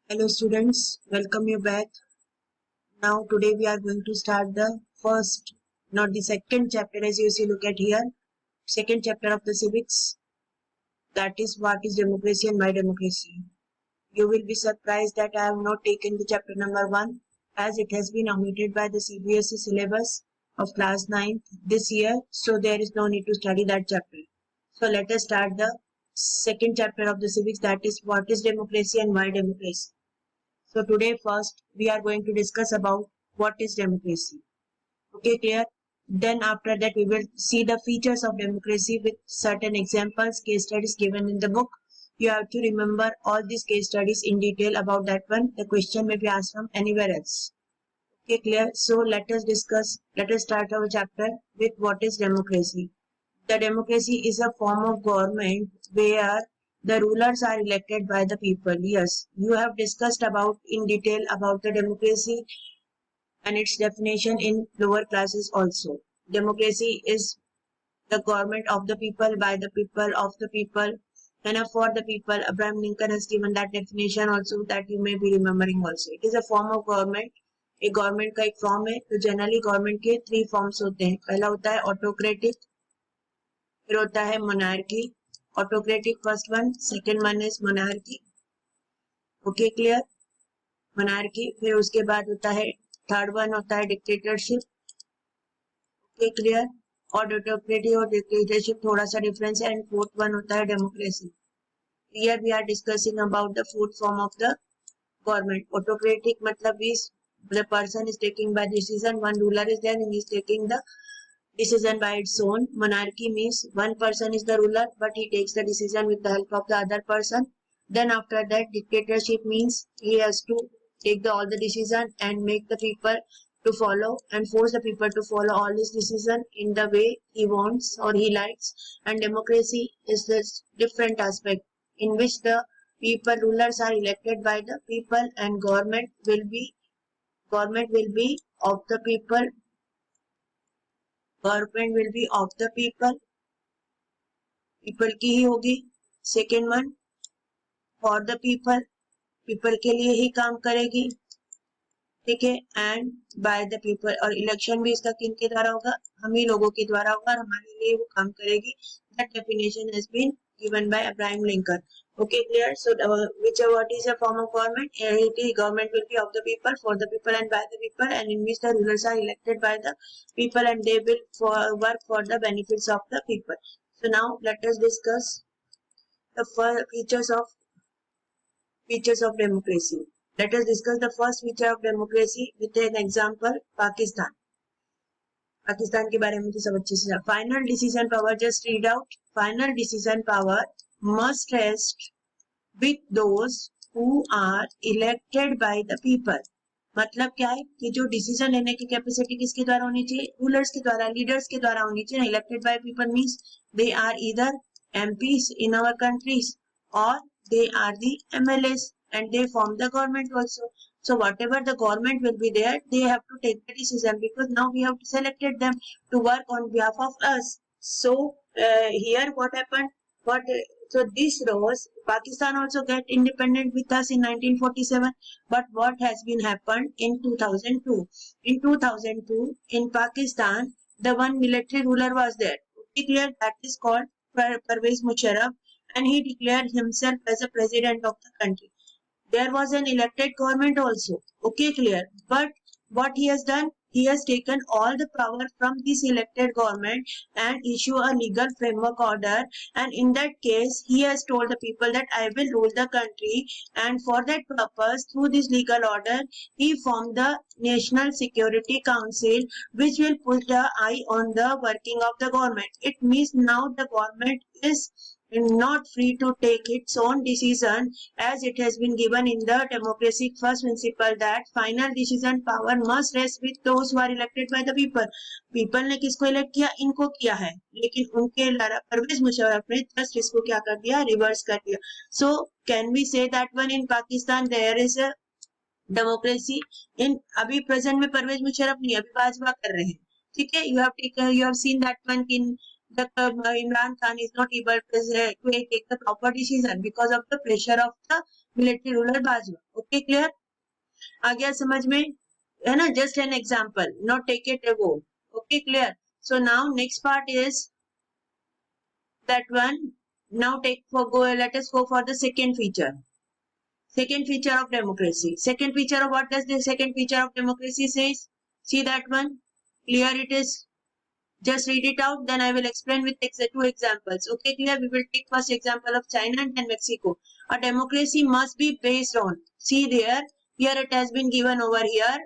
Hello students, welcome you back. Now today we are going to start the first, not the second chapter as you see look at here. Second chapter of the civics, that is what is democracy and why democracy. You will be surprised that I have not taken the chapter number 1 as it has been omitted by the CBSE syllabus of class 9th this year, so there is no need to study that chapter. So let us start the second chapter of the civics, that is what is democracy and why democracy. So today first we are going to discuss about what is democracy. Okay, clear? Then after that we will see the features of democracy with certain examples, case studies given in the book. You have to remember all these case studies in detail about that one. The question may be asked from anywhere else. Okay, clear? So let us start our chapter with what is democracy. The democracy is a form of government where the rulers are elected by the people. Yes, you have discussed about in detail about the democracy and its definition in lower classes also. Democracy is the government of the people, by the people, of the people, and for the people. Abraham Lincoln has given that definition also that you may be remembering also. It is a form of government. एक government का एक form है तो generally government के 3 forms होते हैं. पहला होता है ऑटोक्रेटिक, फिर होता है monarchy. Autocratic first one, second one is monarchy. Okay clear? Monarchy. फिर उसके बाद होता है थर्ड वन होता है डिक्टेटरशिप. Okay clear? और ऑटोक्रेटिक और डिक्टेटरशिप थोड़ा सा डिफरेंस है. एंड फोर्थ वन होता है democracy. Here we are discussing about the fourth form of the government. Autocratic मतलब is the person is taking by decision, one ruler is there and he is taking the decision by its own. Monarchy means one person is the ruler but he takes the decision with the help of the other person. Then after that dictatorship means he has to take all the decision and make the people to follow and force the people to follow all his decision in the way he wants or he likes. And democracy is this different aspect in which the people rulers are elected by the people and government will be of the people. Government will be of the people. People की ही होगी. Second one, for the people. People के लिए ही काम करेगी. ठीक है. And by the people. और election भी इसका किन के द्वारा होगा? हम ही लोगों के द्वारा होगा और हमारे लिए वो काम करेगी. That definition has been given by Abraham Lincoln. Okay, clear? So what is a form of government? Government will be of the people, for the people and by the people, and in which the rulers are elected by the people and they will work for the benefits of the people. So now let us discuss the features of democracy. Let us discuss the first feature of democracy with an example, Pakistan. Pakistan के बारे में तो सब अच्छे से. Final decision power, just read out. Final decision power must rest with those who are elected by the people. मतलब क्या है कि जो डिसीजन लेने की कैपेसिटी किसके द्वारा होनी चाहिए? रूलर्स के द्वारा, लीडर्स के द्वारा होनी चाहिए. Elected by people means they are either MPs in our countries or they are the MLAs and they form the government also. So whatever the government will be there, they have to take the decision because now we have selected them to work on behalf of us. So here what happened? So this rose, Pakistan also get independent with us in 1947. But what has been happened in 2002? In 2002, in Pakistan, the one military ruler was there. Okay, clear? That is called Pervez Musharraf, and he declared himself as a president of the country. There was an elected government also. Okay, clear? But what he has done, he has taken all the power from this elected government and issue a legal framework order, and in that case he has told the people that I will rule the country, and for that purpose through this legal order he formed the National Security Council which will put the eye on the working of the government. It means now the government is not free to take its own decision as it has been given in the democracy first principle that final decision power must rest with those who are elected by the people. People ने किसको elect किया? इनको किया है, लेकिन उनके परवेज मुशर्रफ ने just इसको क्या कर दिया? रिवर्स कर दिया. So can we say that one in Pakistan there is a democracy? In अभी present में परवेज मुशर्रफ नहीं, अभी भाजपा कर रहे हैं. ठीक है? You have seen that one in the Imran Khan is not able to take the proper decision because of the pressure of the military ruler Bajwa. Okay. Okay clear, आ गया समझ में, है ना, just an example, not take it ago, okay clear. So now next part is that one. Now let us go for the second feature. Second feature of democracy. Second feature of what does the second feature of democracy says? See that one? Clear it is? Just read it out, then I will explain with two examples. Okay, clear? We will take first example of China and then Mexico. A democracy must be based on, see there, here it has been given over here.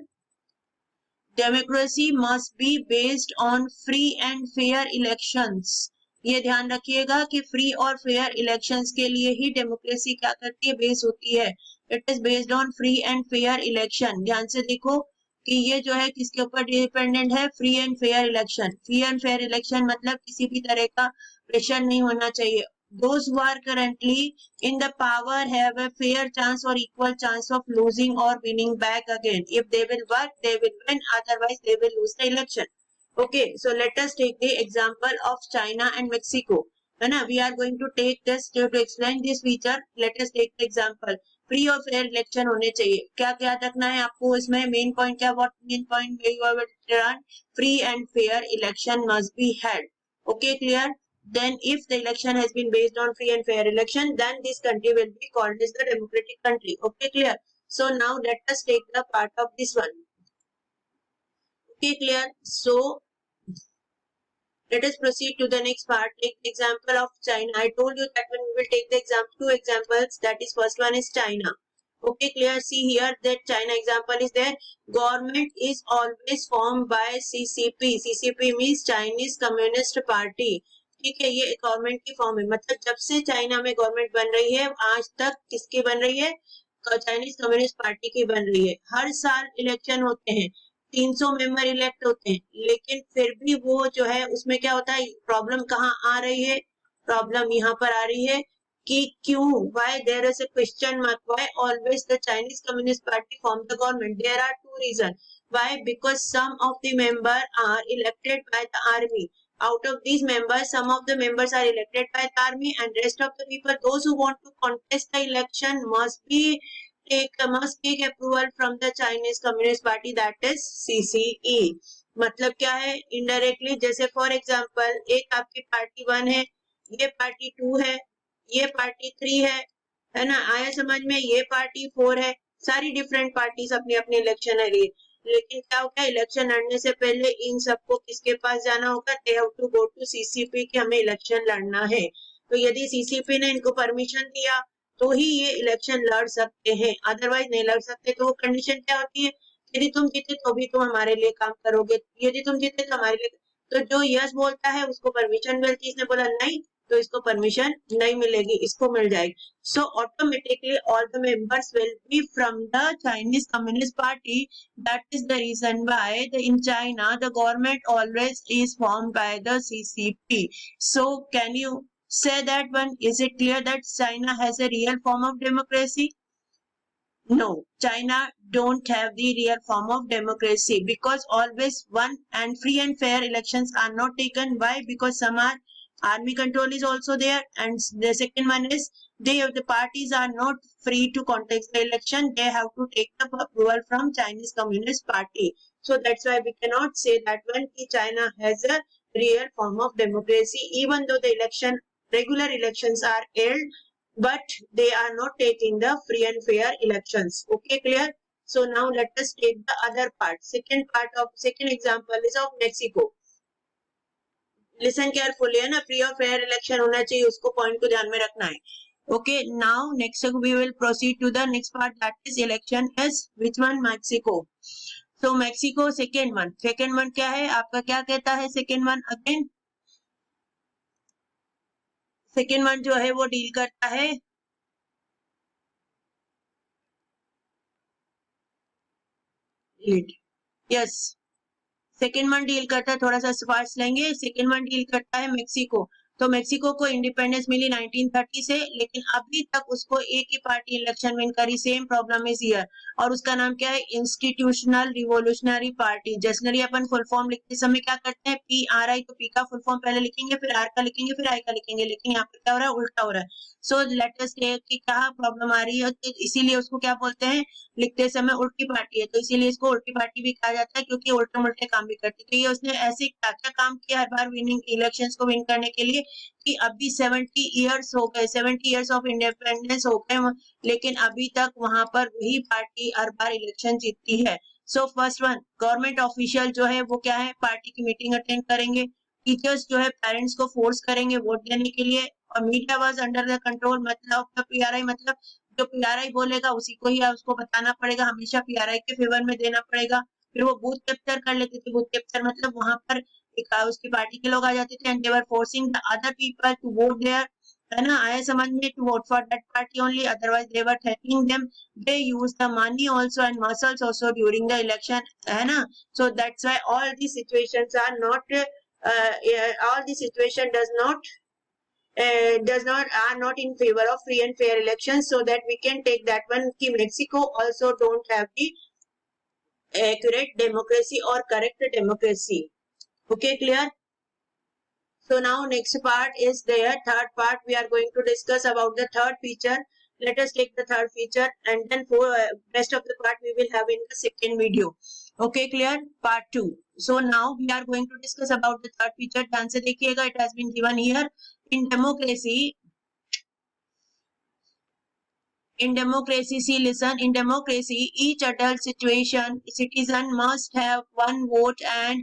Democracy must be based on free and fair elections. ये ध्यान रखिएगा कि free और fair elections के लिए ही democracy क्या करती है, बेस होती है. It is based on free and fair election. ध्यान से देखो कि ये जो है किसके ऊपर डिपेंडेंट है, free and fair election. Free and fair election मतलब किसी भी तरह का प्रेशर नहीं होना चाहिए. Those who are currently in the power have a fair chance or equal chance of losing or winning back again. If they will work, they will win, otherwise they will lose the election. Okay, so let us take the example of China and Mexico. है ना, we are going to take this to explain this feature. Let us take the example. Free और fair election होने चाहिए. क्या क्या रखना है आपको इसमें, मेन पॉइंट क्या, what main point you have written? Free and fair election must be held. Okay, clear? Then if the election has been based on free and fair election, then this country will be called as the democratic country. Okay, clear? So now let us take the part of this one. Okay, clear? So let us proceed to the next part. Take the example of China. I told you that when we will take the two examples, that is first one is China. Okay, clear? See here that China example is there. Government is always formed by CCP. CCP means Chinese Communist Party. ठीक है, ये government की form है. मतलब जब से China में government बन रही है आज तक किसकी बन रही है, चाइनीज कम्युनिस्ट पार्टी की बन रही है. हर साल इलेक्शन होते हैं, 300 मेंबर इलेक्ट होते हैं, लेकिन फिर भी वो जो है उसमें क्या होता है, प्रॉब्लम कहाँ आ रही है, प्रॉब्लम यहाँ पर आ रही है कि क्यों, why there is a question mark, why always the Chinese Communist Party form the government. There are two reason. Why? Because some of the members are elected by the army. Out of these members, some of the members are elected by the army, and rest of the people, those who want to contest the election, must take approval from the Chinese Communist Party, that is CCE. मतलब क्या है, indirectly, जैसे for example एक आपकी party 1 है, ये party 2 है, ये पार्टी 3 है ना, आया समझ में, ये पार्टी 4 है, सारी डिफरेंट पार्टीज अपने अपने इलेक्शन है लिए. लेकिन क्या होगा, इलेक्शन लड़ने से पहले इन सबको किसके पास जाना होगा, they have to go to CCP कि हमें इलेक्शन लड़ना है. तो यदि सीसीपी ने इनको परमिशन दिया तो ही ये इलेक्शन लड़ सकते हैं, अदरवाइज नहीं लड़ सकते. तो वो कंडीशन क्या होती है, यदि तुम जीते तो भी तुम हमारे लिए काम करोगे, यदि तुम जीते तो हमारे लिए. तो जो यस बोलता है उसको परमिशन मिलती है, इसने बोला नहीं तो इसको परमिशन नहीं मिलेगी, इसको मिल जाएगी. So automatically all the members will be from the Chinese Communist Party. That is the reason why in China the government always is formed by the CCP. So can you say that one? Is it clear that China has a real form of democracy? No, China don't have the real form of democracy because always one and free and fair elections are not taken. Why? Because some are army control is also there, and the second one is the parties are not free to contest the election. They have to take the approval from Chinese Communist Party. So that's why we cannot say that when China has a real form of democracy, even though the regular elections are held, but they are not taking the free and fair elections. Okay, clear? So now let us take the other part. Second example is of Mexico. Listen carefully, है ना, free और fair election होना चाहिए, उसको point को ध्यान में रखना है. Okay, now next we will proceed to the next part, that is election is which one, Mexico. So Mexico second one क्या है आपका, क्या कहता है second one again? Second one जो है वो डील करता है यस सेकेंड वन डील करता है, थोड़ा सा फास्ट लेंगे. सेकेंड वन डील करता है मेक्सिको. तो मेक्सिको को इंडिपेंडेंस मिली 1930 से, लेकिन अभी तक उसको एक ही पार्टी इलेक्शन विन करी। सेम प्रॉब्लम इज हियर, और उसका नाम क्या है? Institutional revolutionary party. जनरली अपन फुल फॉर्म लिखते समय क्या करते हैं? PRI, तो पी का फुल फॉर्म पहले लिखेंगे, फिर आर का लिखेंगे, फिर आई का लिखेंगे, लेकिन यहाँ पर क्या हो रहा है? उल्टा हो रहा है। सो लेट अस टेक कि क्या प्रॉब्लम आ रही है, तो इसीलिए उसको क्या बोलते हैं लिखते समय? उल्टी पार्टी है, तो इसीलिए इसको उल्टी पार्टी भी कहा जाता है, क्योंकि उल्टे उल्टे काम भी करती है। तो ये उसने ऐसे क्या क्या काम किया हर बार विनिंग इलेक्शंस को विन करने के लिए, कि अभी 70 इयर्स हो गए, 70 इयर्स ऑफ इंडिपेंडेंस हो गए, लेकिन अभी तक वहां पर वही पार्टी हर बार इलेक्शन जीतती है। So first one, government official जो है वो क्या है? पार्टी की मीटिंग अटेंड करेंगे। टीचर्स जो है पेरेंट्स को फोर्स करेंगे वोट देने के लिए। और media was under the control, मतलब PRI, मतलब जो PRI बोलेगा उसी को ही उसको बताना पड़ेगा, हमेशा PRI के फेवर में देना पड़ेगा। फिर वो बूथ कैप्चर कर लेते थे। बूथ कैप्चर मतलब वहां पर एक उसकी पार्टी के लोग आ जाते थे, and they were forcing the other people to vote there, है ना? आया समझ में? To vote for that party only, otherwise they were threatening them. They use the money also and muscles also during the election, है ना? So that's why all the situations are not all the situation does not are not in favor of free and fair elections, so that we can take that one ki Mexico also don't have the accurate democracy or correct democracy. Okay, clear? So now next part is there. Third part we are going to discuss about the third feature. Let us take the third feature, and then for rest of the part we will have in the second video. Okay, clear? Part 2. So now we are going to discuss about the third feature. ध्यान से देखिएगा, it has been given here. In democracy, see, listen. In democracy, each adult citizen must have one vote, and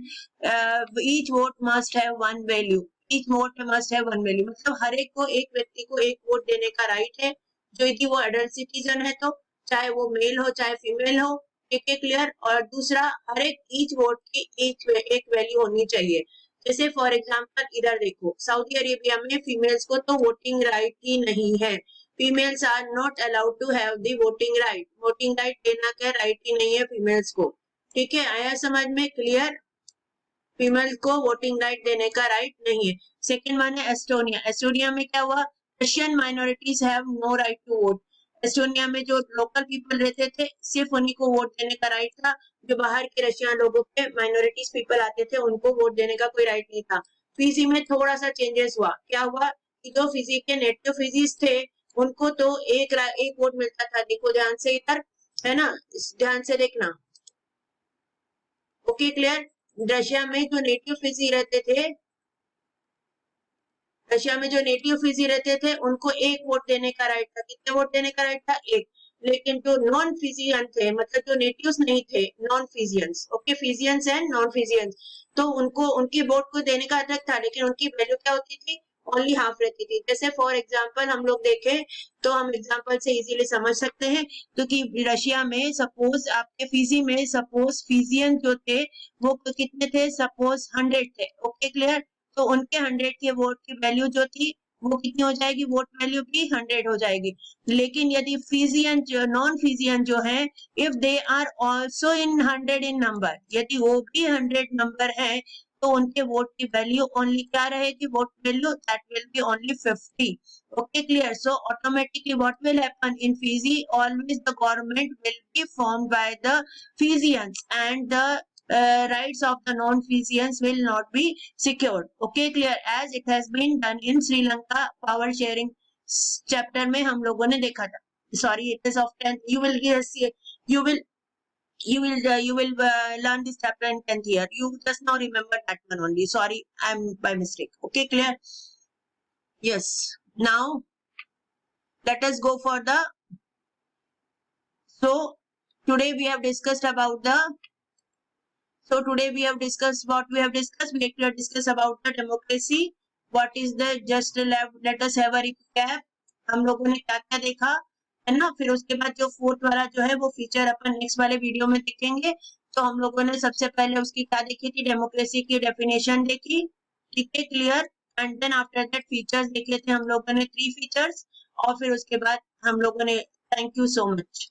each vote must have one value. Each vote must have one value. मतलब हर एक को, एक व्यक्ति को एक vote देने का right है, जो यदि वो अडल्ट सिटीजन है, तो चाहे वो मेल हो चाहे फीमेल हो। ठीक है, क्लियर? और दूसरा, हर एक ईच वोट की एक वैल्यू होनी चाहिए। जैसे फॉर एग्जाम्पल इधर देखो, सऊदी अरेबिया में फीमेल्स को तो वोटिंग राइट ही नहीं है। Females are not allowed to have the voting right. Voting right देना का राइट ही नहीं है फीमेल्स को। ठीक है, आया समझ में? क्लियर? फीमेल को वोटिंग राइट देने का राइट नहीं है। सेकंड वन है एस्टोनिया। एस्टोनिया में क्या हुआ? Russian minorities have no right to vote. Estonia में जो लोकल पीपल रहते थे, सिर्फ उन्हीं को वोट देने का राइट था। जो बाहर के रशियन लोगों के माइनॉरिटीज पीपल आते थे, उनको वोट देने का कोई राइट नहीं था। फिजी में थोड़ा सा चेंजेस हुआ। क्या हुआ कि जो फिजी के नेटिव फिजीज थे, उनको तो एक वोट मिलता था। देखो ध्यान से इधर, है ना? ध्यान से देखना। Okay, clear? रशिया में जो नेटिव फिजी रहते थे, रशिया में जो नेटिव फिजी रहते थे, उनको एक वोट देने का राइट था। कितने वोट देने का राइट था? एक। लेकिन जो नॉन फिजियन थे, मतलब जो नेटिव्स नहीं थे, नॉन फिजियंस, ओके, फिजियंस एंड नॉन फिजियंस, तो उनको उनकी वोट को देने का अधिकार था, लेकिन उनकी वैल्यू क्या होती थी? ओनली हाफ रहती थी। जैसे फॉर एग्जाम्पल हम लोग देखें, तो हम एग्जाम्पल से इजीली समझ सकते हैं। क्योंकि रशिया में सपोज आपके फिजी में सपोज फिजियन जो थे वो कितने थे? सपोज 100 थे। Okay, clear? तो उनके 100 के वोट की वैल्यू जो थी वो कितनी हो जाएगी? वोट वैल्यू भी 100 हो जाएगी। लेकिन यदि फिजियन जो नॉन फिजियन जो है, if they are also in 100 in number, यदि वो भी 100 नंबर है, तो उनके वोट की वैल्यू ओनली क्या रहेगी? Vote value that will be only 50। okay, clear? So automatically what will happen in Fiji? Always the government will be formed by the Fijians, and the rights of the non-Fijians will not be secured. Okay, clear? As it has been done in Sri Lanka power sharing chapter में हम लोगों ने देखा था. Sorry, it is of 10th. You will see. You will learn this chapter in 10th year. You just now remember that one only. Sorry, I'm by mistake. Okay, clear? Yes. Now let us go for the. So today we have discussed about the. So today we have discussed what we have discussed. We have discussed about the democracy. What is the just let us have a recap. हम लोगों ने क्या क्या देखा, है ना? फिर उसके बाद जो फोर्थ वाला जो है वो फीचर अपन नेक्स्ट वाले वीडियो में देखेंगे। तो हम लोगों ने सबसे पहले उसकी क्या देखी थी? डेमोक्रेसी की डेफिनेशन देखी। ठीक है, clear? And then after that features देखे थे हम लोगों ने 3 फीचर्स, और फिर उसके बाद हम लोगों ने थैंक यू सो मच।